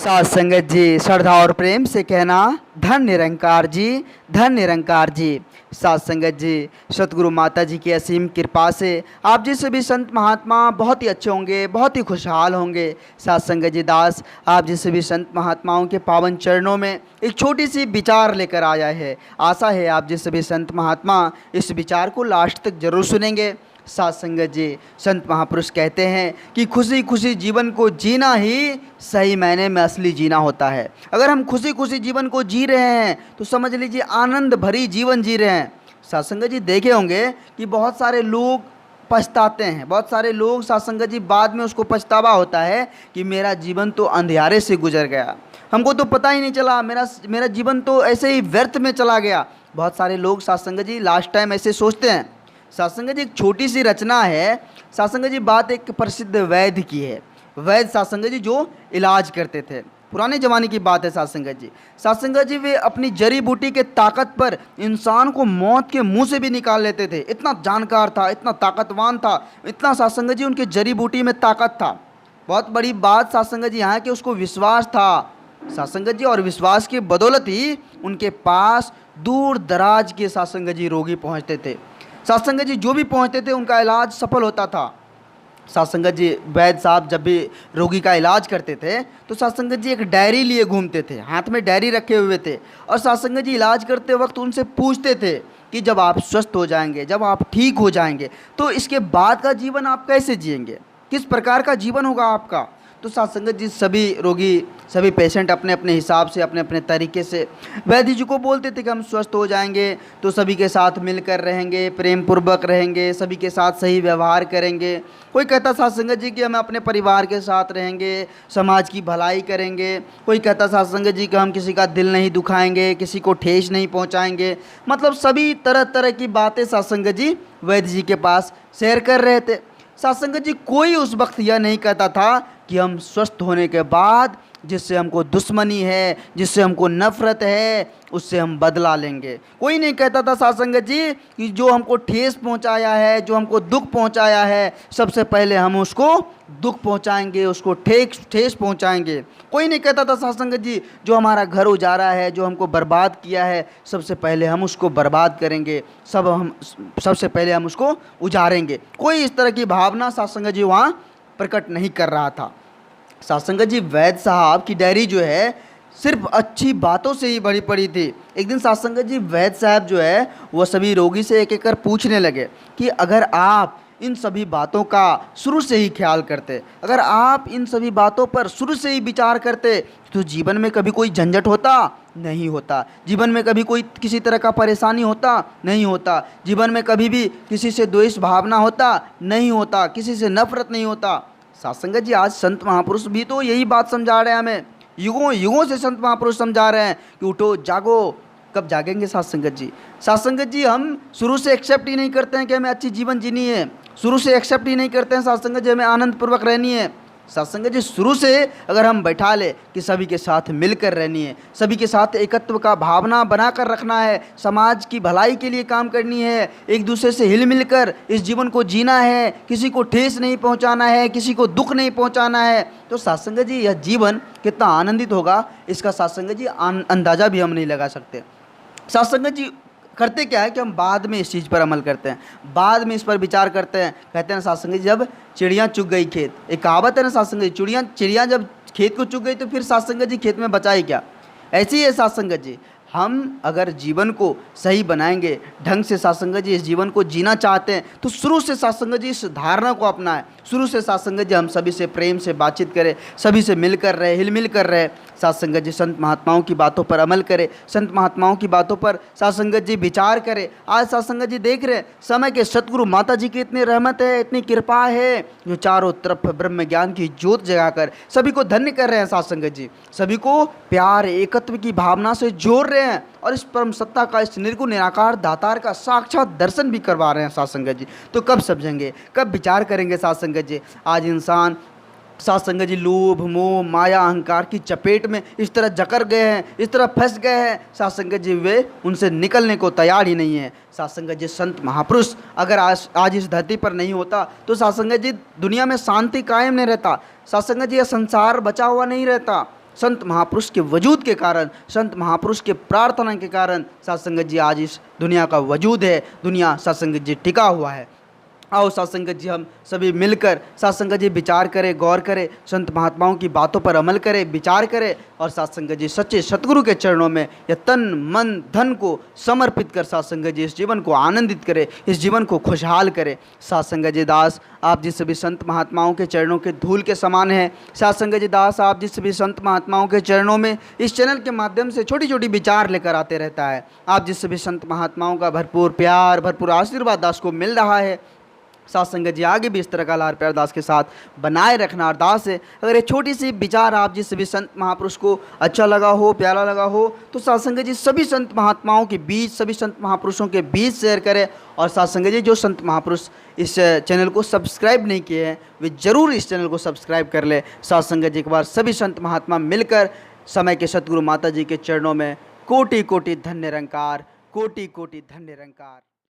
साथ संगत जी श्रद्धा और प्रेम से कहना धन निरंकार जी, धन निरंकार जी। साथ संगत जी सतगुरु माता जी की असीम कृपा से आप जैसे भी संत महात्मा बहुत ही अच्छे होंगे, बहुत ही खुशहाल होंगे। साथ संगत जी दास आप जैसे भी संत महात्माओं के पावन चरणों में एक छोटी सी विचार लेकर आया है। आशा है आप जैसे भी संत महात्मा इस विचार को लास्ट तक जरूर सुनेंगे। साथ संगत जी संत महापुरुष कहते हैं कि खुशी खुशी जीवन को जीना ही सही मायने में असली जीना होता है। अगर हम खुशी खुशी जीवन को जी रहे हैं तो समझ लीजिए आनंद भरी जीवन जी रहे हैं। साथ संगत जी देखे होंगे कि बहुत सारे लोग पछताते हैं, बहुत सारे लोग साथ संगत जी बाद में उसको पछतावा होता है कि मेरा जीवन तो अंधियारे से गुजर गया, हमको तो पता ही नहीं चला, मेरा जीवन तो ऐसे ही व्यर्थ में चला गया। बहुत सारे लोग साथ संगत जी लास्ट टाइम ऐसे सोचते हैं। सात्संग जी एक छोटी सी रचना है। सात्संग जी बात एक प्रसिद्ध वैद्य की है। वैद्य सात्संग जी जो इलाज करते थे, पुराने ज़माने की बात है। सात्संग जी वे अपनी जड़ी बूटी के ताकत पर इंसान को मौत के मुंह से भी निकाल लेते थे। इतना जानकार था, इतना ताकतवान था, इतना सात्संग जी उनके जड़ी बूटी में ताकत था। बहुत बड़ी बात सात्संग जी यहाँ के उसको विश्वास था सात्संग जी, और विश्वास की बदौलत ही उनके पास दूर दराज के सात्संग जी रोगी पहुँचते थे। सात्संगत जी जो भी पहुंचते थे उनका इलाज सफल होता था। सात्संगत जी वैद्य साहब जब भी रोगी का इलाज करते थे तो सात्संगत जी एक डायरी लिए घूमते थे, हाथ में डायरी रखे हुए थे, और सात्संगत जी इलाज करते वक्त उनसे पूछते थे कि जब आप स्वस्थ हो जाएंगे, जब आप ठीक हो जाएंगे तो इसके बाद का जीवन आप कैसे जिएंगे, किस प्रकार का जीवन होगा आपका। तो सात्संगत जी सभी रोगी, सभी पेशेंट अपने अपने हिसाब से, अपने अपने तरीके से वैद्य जी को बोलते थे कि हम स्वस्थ हो जाएंगे तो सभी के साथ मिलकर रहेंगे, प्रेम पूर्वक रहेंगे, सभी के साथ सही व्यवहार करेंगे। कोई कहता सात्संगत जी कि हम अपने परिवार के साथ रहेंगे, समाज की भलाई करेंगे। कोई कहता सात्संगत जी कि हम किसी का दिल नहीं दुखाएंगे, किसी को ठेस नहीं पहुँचाएंगे। मतलब सभी तरह तरह की बातें सात्संगत जी वैद्य जी के पास शेयर कर रहे थे। सात्संगत जी कोई उस वक्त यह नहीं कहता था कि हम स्वस्थ होने के बाद जिससे हमको दुश्मनी है, जिससे हमको नफरत है, उससे हम बदला लेंगे। कोई नहीं कहता था सात्संगत जी कि जो हमको ठेस पहुंचाया है, जो हमको दुख पहुंचाया है, सबसे पहले हम उसको दुख पहुंचाएंगे, उसको ठेस पहुंचाएंगे। कोई नहीं कहता था सात्संगत जी जो हमारा घर उजाड़ा है, जो हमको बर्बाद किया है, सबसे पहले हम उसको बर्बाद करेंगे, सबसे पहले हम उसको उजाड़ेंगे। कोई इस तरह की भावना सात्संगत जी वहाँ प्रकट नहीं कर रहा था। सात्संगत जी वैद्य साहब की डायरी जो है सिर्फ अच्छी बातों से ही भरी पड़ी थी। एक दिन सात्संगत जी वैद्य साहब जो है वह सभी रोगी से एक एक कर पूछने लगे कि अगर आप इन सभी बातों का शुरू से ही ख्याल करते, अगर आप इन सभी बातों पर शुरू से ही विचार करते तो जीवन में कभी कोई झंझट होता? नहीं होता। जीवन में कभी कोई किसी तरह का परेशानी होता? नहीं होता। जीवन में कभी भी किसी से द्वेष भावना होता? नहीं होता। किसी से नफरत नहीं होता। सात्संगत जी आज संत महापुरुष भी तो यही बात समझा रहे हैं हमें, युगों युगों से संत महापुरुष समझा रहे हैं कि उठो जागो। कब जागेंगे सात्संगत जी? सात्संगत जी हम शुरू से एक्सेप्ट ही नहीं करते हैं कि हमें अच्छी जीवन जीनी है, शुरू से एक्सेप्ट ही नहीं करते हैं सात्संगत जी हमें आनंद पूर्वक रहनी है। सात्संगत जी शुरू से अगर हम बैठा ले कि सभी के साथ मिलकर रहनी है, सभी के साथ एकत्व का भावना बनाकर रखना है, समाज की भलाई के लिए काम करनी है, एक दूसरे से हिल मिलकर इस जीवन को जीना है, किसी को ठेस नहीं पहुंचाना है, किसी को दुख नहीं पहुंचाना है, तो सात्संगत जी यह जीवन कितना आनंदित होगा इसका सात्संगत जी अंदाज़ा भी हम नहीं लगा सकते। सात्संगत जी करते क्या है कि हम बाद में इस चीज़ पर अमल करते हैं, बाद में इस पर विचार करते हैं। कहते हैं सात्संगत जी जब चिड़ियाँ चुग गई खेत, एक कहावत है ना सात्संगत जी, चिड़ियाँ जब खेत को चुग गई तो फिर सात्संगत जी खेत में बचा ही क्या। ऐसी ही है सात्संगत जी, हम अगर जीवन को सही बनाएंगे, ढंग से सात्संगत जी इस जीवन को जीना चाहते हैं तो शुरू से सात्संगत जी इस धारणा को अपनाएं। शुरू से सात्संगत जी हम सभी से प्रेम से बातचीत करें, सभी से मिलकर रहे, हिल मिल कर रहे। सात्संगत जी संत महात्माओं की बातों पर अमल करें, संत महात्माओं की बातों पर सात्संगत जी विचार करें। आज सात्संगत जी देख रहे हैं समय के सतगुरु माता जी की इतनी रहमत है, इतनी कृपा है, जो चारों तरफ ब्रह्म ज्ञान की ज्योत जगाकर सभी को धन्य कर रहे हैं। सात्संगत जी सभी को प्यार एकत्व की भावना से जोड़ रहे हैं और इस परम सत्ता का, इस निर्गुण निराकार दातार का साक्षात दर्शन भी करवा रहे हैं सात्संगत जी। तो कब समझेंगे, कब विचार करेंगे सात्संगत जी? आज इंसान सात्संगत जी लोभ मोह माया अहंकार की चपेट में इस तरह जकड़ गए हैं, इस तरह फंस गए हैं, सात्संगत जी वे उनसे निकलने को तैयार ही नहीं है। सात्संगत जी संत महापुरुष अगर आज इस धरती पर नहीं होता तो सात्संगत जी दुनिया में शांति कायम नहीं रहता, सात्संगत जी यह संसार बचा हुआ नहीं रहता। संत महापुरुष के वजूद के कारण, संत महापुरुष के प्रार्थना के कारण साथ संगत जी आज इस दुनिया का वजूद है, दुनिया साथ संगत जी टिका हुआ है। आओ साथ संगत जी हम सभी मिलकर साथ संगत जी विचार करें, गौर करें, संत महात्माओं की बातों पर अमल करें, विचार करें और साथ संगत जी सच्चे सतगुरु के चरणों में यह तन मन धन को समर्पित कर साथ संगत जी इस जीवन को आनंदित करें, इस जीवन को खुशहाल करें। साथ संगत जी दास आप जिस सभी संत महात्माओं के चरणों के धूल के समान हैं। साथ संगत जी दास आप जिस सभी संत महात्माओं के चरणों में इस चैनल के माध्यम से छोटी छोटी विचार लेकर आते रहता है। आप जिस सभी संत महात्माओं का भरपूर प्यार, भरपूर आशीर्वाद दास को मिल रहा है। साथ संगत जी आगे भी इस तरह का लार प्यार दास के साथ बनाए रखना अरदास है। अगर ये छोटी सी विचार आप जिस भी संत महापुरुष को अच्छा लगा हो, प्यारा लगा हो, तो साथ संगत जी सभी संत महात्माओं के बीच, सभी संत महापुरुषों के बीच शेयर करें। और साथ संगत जी जो संत महापुरुष इस चैनल को सब्सक्राइब नहीं किए हैं वे ज़रूर इस चैनल को सब्सक्राइब कर ले। साथ संगत जी एक बार सभी संत महात्मा मिलकर समय के सतगुरु माता जी के चरणों में कोटि कोटि धन्य निरंकार, कोटि कोटि धन्य निरंकार।